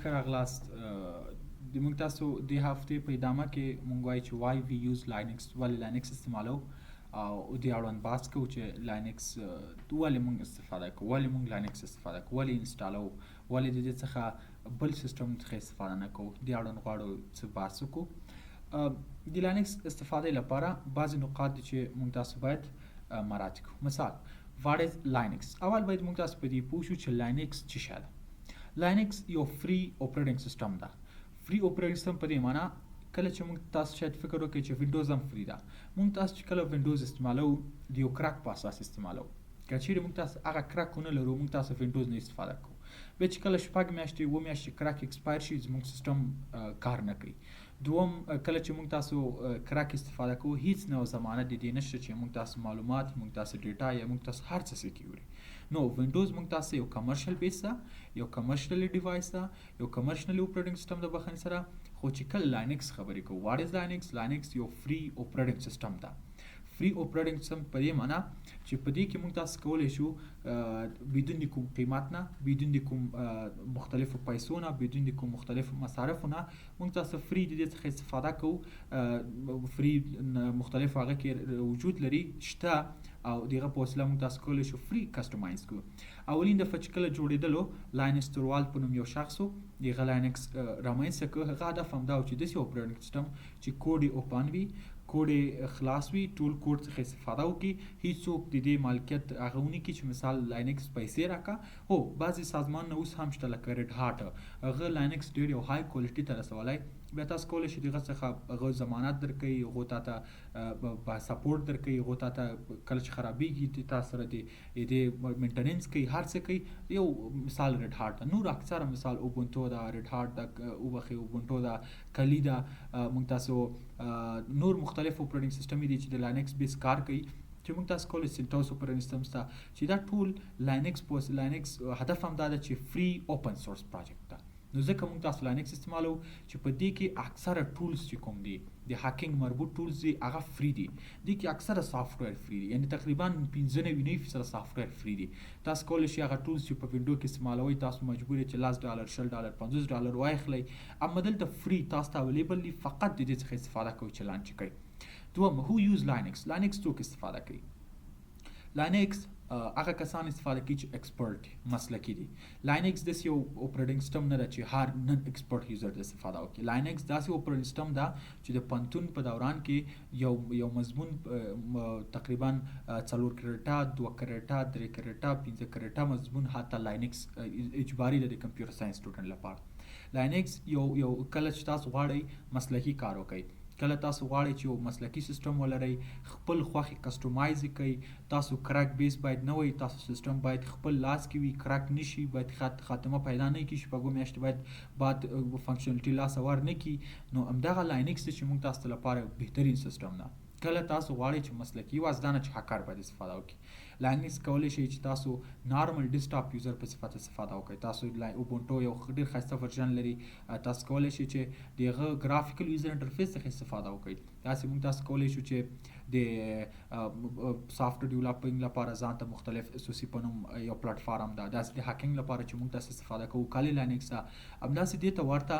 ښه راغلاست. د موږ تاسو د هفتې په ادامه کې موږ وایو چې وای وی یوز لاینکس، ولې لاینکس استعمالو، او د اړوند بحث کوو چې لاینکس ولې موږ استفاده کوو، ولې موږ لاینکس استفاده کوو، ولې انسټالو، ولې د دې څخه بل سیسټم څخه استفاده نه کوو. د اړوند غواړو څه بحث وکړو. د لاینکس استفاده لپاره بعضې نقاط دي چې موږ تاسو باید مراعات کړو. مثال واټ از لاینکس. اول باید موږ تاسو په دې پوه شو چې لاینکس څه شی ده. لاینکس یو فری اپریټنګ سیسټم ده. فری اپریټنګ سیسټم په دې معنی کله چې موږ تاسو شاید فکر وکړئ چې وینډوز هم فری ده. موږ تاسو چې کله وینډوز استعمالو د یو کرک په اساس استعمالو. که چیرې موږ تاسو هغه کرک ونه لرو موږ تاسو وینډوز نه استفاده کوو. بیا چې کله شپږ میاشتې اووه میاشتې کرک ایکسپایر شي زموږ سیسټم کار نه کوي. دوم کله چې موږ تاسو کرک استفاده کوو هیڅ نوع ضمانت د دې نشته چې موږ تاسو معلومات، موږ تاسو ډیټا یا موږ تاسو هر څه سکیور. نو وینډوز موږ تاسو یو کمرشل بیس ده، یو کمرشل ډیوایس ده، یو کمرشل اپریټنګ سیسټم د بخښنې سره. خو چې کله لاینکس خبرې کوو، واټ از لاینکس؟ لاینکس یو فری اپریټنګ سیسټم ده. فری اپریټنګ سیسټم په دې معنی چې په دې کې موږ تاسو کولی شو بدون د کوم قیمت نه، بدون د کوم مختلفو پیسو نه، بدون د کوم مختلفو مصارفو نه موږ تاسو فری د دې څخه استفاده کوو. فری مختلف هغه کې وجود لري، شته، او دغه په وسیله موږ تاسو کولی شو فری کسټمایز کړو. اولین دفعه چې کله جوړېدلو لاینکس تروالد په نوم یو شخص و، دغه لاینکس رامنځته کړ. هغه هدف همدا و چې داسې اپریټنګ سیسټم چې کوډ یې اوپن وي، کوډ یې خلاص وي، ټول کوډ څخه استفاده وکړي، هیڅوک د دې مالکیت هغه ونه کړي چې مثال لاینکس پیسې راکړه. هو بعضې سازمانونه اوس هم شته لکه ریډ هاټ، هغه لاینکس ډېر یو های کوالټي ته رسولی. بیا تاسو کولی شئ دغه څخه هغه ضمانت درکوي، هغو تاته سپورټ درکوي، هغو تاته کله چې خرابېږي تاسو سره د دې مینټننس کوي، هر څه کوي. یو مثال ریډ هاټ ده، نور اکثره مثال اوبونټو ده، ریډ هاټ ده، وبخښئ اوبونټو ده، کلی ده، موږ تاسو نور مختلف اپریټنګ سیسټم دي چې د لاینکس بیس کار کوي چې موږ تاسو کولی سینټوس اپریټنګ سیسټم شته چې دا ټول لاینکس هدف همدا ده چې فری اوپن سورس پروجیکټ ده. نو ځکه موږ تاسو لاینکس استعمالو چې په دې کې اکثره ټولز چې کوم دي د هاکینګ مربوط ټولز دي هغه فری دي. دې کې اکثره سافټویر فری دي، یعنی تقریبا 95% سافټویر فری دي. تاسو کولی شئ هغه ټولز چې په وینډو کې استعمالوئ تاسو مجبور یې چې $10 $60 $50 واخلئ، اما دلته فری تاسو ته اویلیبل دي، فقط د دې څخه استفاده کوئ چې لانچ کړئ. دوم هو یوز لاینکس. لاینکس څوک استفاده کوي؟ لاینکس هغه کسان استفاده کوي چې ایکسپرټ دي، مسلکي دي. لاینکس داسې یو اپریټنګ سیسټم نه ده چې هر نن ایکسپرټ یوزر د استفاده وکړي. لاینکس داسې اپریټنګ سیسټم ده چې د پوهنتون په دوران کې یو مضمون تقریبا 4 کریډټه، 2 کریډټه، 3 کریډټه، 5 کریډټه مضمون حتی لاینکس اجباري ده د کمپیوټر ساينس سټوډنټ لپاره. لاینکس یو کله چې تاسو غواړئ مسلکي کار وکړئ، کله تاسو غواړئ چې یو مسلکي سیسټم ولرئ، خپل خوښې کسټمایز کړئ، تاسو کرک بیس باید نه وي، تاسو سیسټم باید خپل لاس کې وي، کرک نشي، باید خاتمه پیدا نه کړي، شپږو میاشتې باید فنکشنالټي لاسه ور نه کړي. نو همدغه لاینکس دی چې موږ تاسو لپاره بهترین سیسټم ده. کله تاسو غواړئ چې مسلکي واسطه نه چې هکر باید استفاده وکړي. لاینکس کولی شي چې تاسو نارمل ډیسکټاپ یوزر په صفت استفاده وکړئ. تاسو اوبونټو یو ډېر ښایسته ورژن لري، تاسو کولی شئ چې د هغه ګرافیکل یوزر انټرفیس څخه استفاده وکړئ. داسې موږ تاسو کولی شو چې د سافټویر ډیولپینګ لپاره ځان ته مختلف اسوسي په نوم یو پلیټفارم ده، داسې د هاکینګ لپاره چې موږ تاسو استفاده کوو کالي لاینکس ده. همداسې دې ته ورته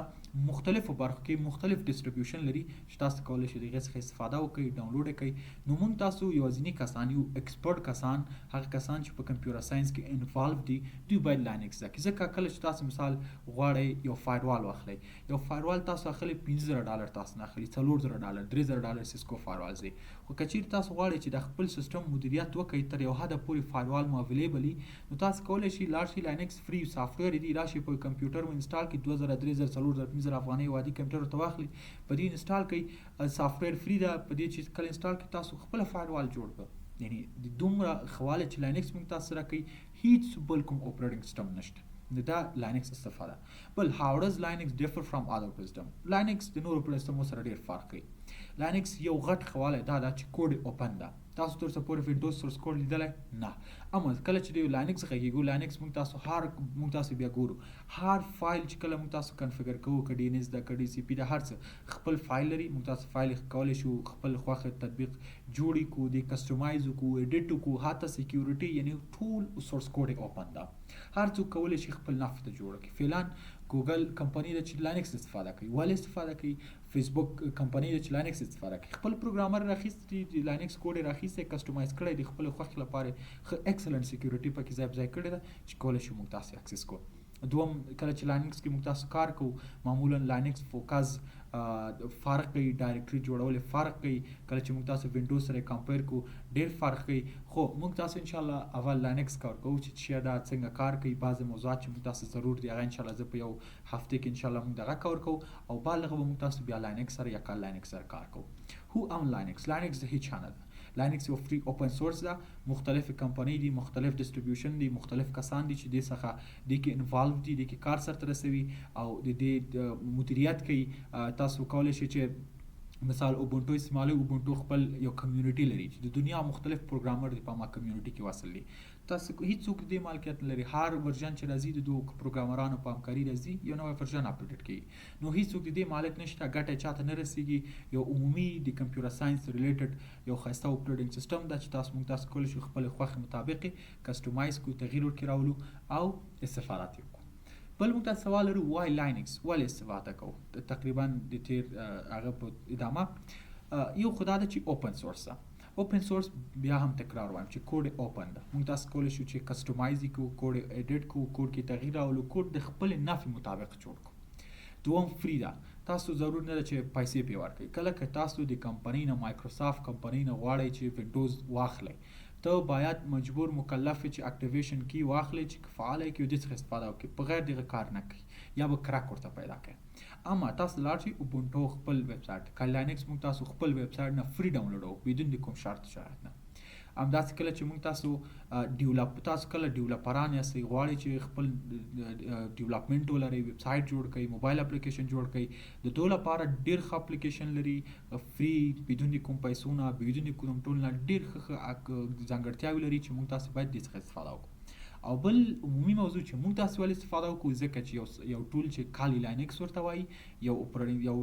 مختلفو برخو کې مختلف ډسټریبیوشن لري چې تاسو کولی شئ د هغې څخه استفاده وکړئ، ډاونلوډ یې کړئ. نو موږ تاسو یوازیني کسان یو، ایکسپرټ کسان، هغه کسان چې په کمپیوټر ساينس کې انوالو دي، دوی باید لاینکس زده کړي. ځکه کله چې تاسو مثال غواړئ یو فایروال واخلئ، یو فایروال تاسو اخلئ $15,000 تاسو نه اخلي، $4,000 $3,000 سیسکو فایروال دی. خو که چیرې تاسو غواړئ چې د خپل سیسټم مدیریت وکړئ تر یو حده پورې فایروال مو اویلیبل وي، نو تاسو کولی شئ لاړ شئ لاینکس فری سافټویر دی، راشئ په کمپیوټر مو انسټال کړئ، 2,000 3,000 4,000 5,000 افغانۍ وادي کمپیوټر ته واخلئ، په دې انسټال کړئ. سافټویر فری ده، په دې چې کله انسټال کړئ تاسو خپل فایروال جوړ کړئ. یعنی د دومره خواله چې لاینکس موږ تاسو سره کوي هیڅ بل کوم اپریټنګ سیسټم نشته. نو دا لاینکس استفاده. بل هاو ډز لاینکس ډیفر فرام ادر سیسټم. لاینکس د نورو اپریټنګ سیسټمو سره ډیر فرق کوي. لاینکس یو غټ خواله دا ده چې کوډ اوپن ده. تاسو تر څو پورې وینډوز سورس کوډ لیدلی نه، اما کله چې د لاینکس غږیږو، لاینکس موږ تاسو بیا ګورو هر فایل چې کله موږ تاسو کنفیګر کوو، که ډي ان اس ده، که ډي سی پي ده، هر څه خپل فایل لري. موږ تاسو فایل کولی شو خپل خوښه تطبیق جوړ کړو، د کسټمایز وکړو، ایډیټ وکړو، حتی سکیورټي، یعنی ټول سورس کوډ اوپن ده. هر څوک کولی شي خپل نفع ته جوړ کړي. فعلا ګوګل کمپنی د چې لاینکس استفاده کوي، ولې استفاده کوي؟ فیسبوک کمپنی د چې لاینکس استفاده کوي. خپل پروګرامر راخیستی د لاینکس کوډ راخیسته کسټمایز کړی د خپل خوښ لپاره خ ایکسلنت سکیورټي پکې ځای کړی ده چې کولای شو موږ تاسو اکسس کو. دوم کله چې لاینکس کې موږ تاسو کار کوو معمولا لاینکس فوکس فرق کوي، ډایرکټري جوړول فرق کوي، کله چې موږ تاسو وینډوز سره کمپیر کوو ډیر فرق کوي. خو موږ تاسو ان شاء الله اول لاینکس کار کوو چې دا څنګه کار کوي. بعض موضوعات چې موږ تاسو ضرور دی هغه ان شاء الله زه په یو هفته کې ان شاء الله موږ دغه کار کوو او بالغ به موږ تاسو بیا لاینکس سره یا کال لاینکس سره کار کوو. هو ام لاینکس د هیڅ چانه ده. لاینکس یو فری اوپن سورس ده، مختلف کمپنی دي، مختلف ډیسټریبیوشن دي، مختلف کسان دي چې د څخه د کې انوالو دي، د کې کار سره رسوي او د دې مدیریت کوي. تاسو کولای شئ چې مثال اوبونټو استعمالوي. اوبونټو خپل یو کمیونټي لري چې د دنیا مختلف پروګرامر دي په ما کمیونټي کې وصل دي. تاسو هیڅوک دې مالکیت لري، هر ورژن چې راځي د دوه پروګرامرانو په همکاري راځي یو نوی ورژن اپډیټ کوي. نو هیڅوک دې مالک نشته، ګټه چاته نه رسیږي. یو عمومي د کمپیوټر ساينس ریلیټډ یو خاصه اپډیټینګ سیستم دا چې تاسو موږ کولای شو خپل خوښ مطابق کسټمایز کو، تغییر ورکړو راولو او استفاده وکړو. بل موږ تاسو سوال لرو وای لاینکس ولې استفاده کوو؟ تقریبا د تیر هغه په ادامه یو خدای د چې اوپن سورس ده. اوپن سورس بیا هم تکرار وایم چې کوډ اوپن ده. موږ تاسو کولای شو چې کسټمایز کو، کوډ ایډیټ کو، کوډ کې تغییر راولو، کوډ د خپل نفع مطابق جوړ کو. دوم فری ده، تاسو ضرور نه چې پیسې پې ورکړئ. کله که تاسو د کمپنی نه مایکروسافت کمپنی نه غواړئ چې وینډوز واخلئ ته باید مجبور مکلف چې اکټیویشن کی واخلئ چې فعال کی او د څخه استفاده وکړي، بغیر دغه کار نه کوي یا به کرک ورته پیدا کوي. اما تاسو لاړ شئ اوبونټو خپل ویب سایټ کال لاینکس موږ تاسو خپل ویب سایټ نه فری ډاونلوډ بدون د کوم شرط شرایط نه. همداسې کله چې موږ تاسو کله ډیولپران یاستئ غواړئ چې خپل ډیولپمنټ ولرئ، ویب سایټ جوړ کړئ، موبایل اپلیکیشن جوړ کړئ، د دوی لپاره ډیر ښه اپلیکیشن لري فری بدون کوم پیسو نه، بدون کوم ټول نه، ډیر ښه ځانګړتیاوې لري چې موږ تاسو باید د څخه استفاده وکړو. او بل عمومي موضوع چې موږ تاسو ولې استفاده وکړو ځکه چې یو ټول چې کالی لاینکس ورته وایي یو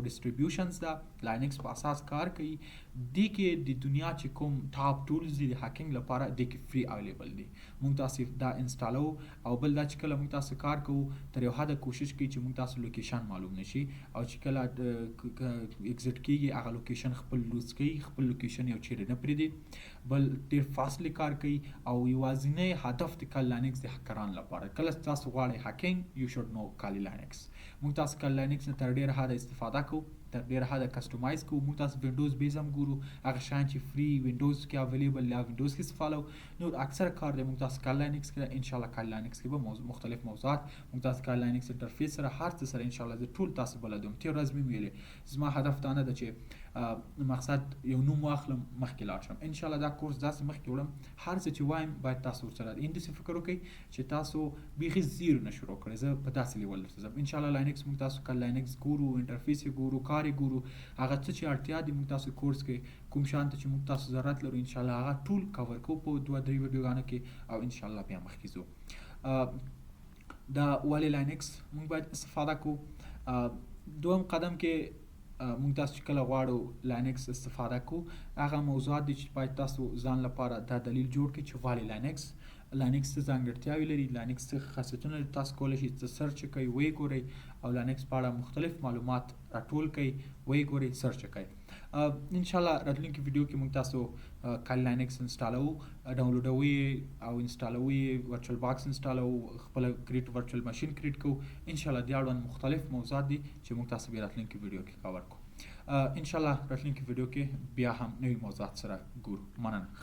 ډیسټریبیوشنز ده لاینکس په اساس کار کوي. دې کې د دنیا چې کوم ټاپ ټولز دي د هاکینګ لپاره د کې فری اویلیبل دي. موږ تاسو دا انسټالو او بل دا چې کله موږ تاسو کار کوو تر یو حد کوشش کوي چې موږ تاسو لوکیشن معلوم نشي او چې کله ایگزیټ کیږي هغه لوکیشن خپل لوز کوي، خپل لوکیشن یو چیرې نه پریږدي، بل ډیر فاصله کار کوي او یوازینی هدف د کال لاینکس د هکران لپاره. کله تاسو غواړئ هاکینګ یو شوډ نو کال لاینکس. موږ تاسو کال لاینکس نه تر ډیر حد استفاده کوو، تر ډیر حد کسټمایز کوو. موږ تاسو وینډوز بیس هم ګورو، هغه شان چې فری وینډوز کې اویلیبل یا وینډوز کې استفاده نو اکثر کار دی موږ تاسو کال لاینکس کې ان شاء الله کال لاینکس کې به مختلف موضوعات موږ تاسو کال لاینکس انټرفیس سره هر څه سره ان شاء الله زه ټول تاسو بلدوم. تیر ورځ مې ویلې زما هدف دا نه ده چې مقصد یو نوم واخلم مخکې لاړ شم. ان شاء الله دا کورس داسې مخکې وړم هر څه چې وایم باید تاسو ورسره انداسې فکر وکړئ چې تاسو بیخي زیرو نه شروع کړئ. زه په داسې لیول درته ځم. ان شاء الله لاینکس موږ تاسو کال لاینکس ګورو، انټرفیس یې ګورو، کار یې ګورو، هغه څه چې اړتیا دي موږ تاسو کورس کې کوم شان ته چې موږ تاسو ضرورت لرو ان شاء الله هغه ټول کور کوو په 2-3 ویډیوګانو کې او ان شاء الله بیا مخکې ځو. دا ولې لاینکس موږ باید استفاده کوو. دوم قدم کې موږ تاسو چې کله غواړو لاینکس استفاده کوو هغه موضوعات دي چې باید تاسو ځان لپاره دا دلیل جوړ کړئ چې ولې لاینکس څه ځانګړتیاوې لري، لاینکس څه خاصیتونه لري. تاسو کولی شئ څه سرچ کړئ، ویې ګورئ او لاینکس په اړه مختلف معلومات راټول کړئ، ویې ګورئ، سرچ کړئ. ان شاء الله راتلونکي ویډیو کې موږ تاسو کال لاینکس انسټالو، ډاونلوډوي او انسټالوي، ورچوال باکس انسټالو، خپل کریټ ورچوال ماشین کریټ کوو. ان شاء الله د اړوند مختلف موضوعات دي چې موږ تاسو به راتلونکي ویډیو کې کاور کوو. ان شاء الله راتلونکي ویډیو کې بیا هم نوې موضوعات سره ګورو. مننه.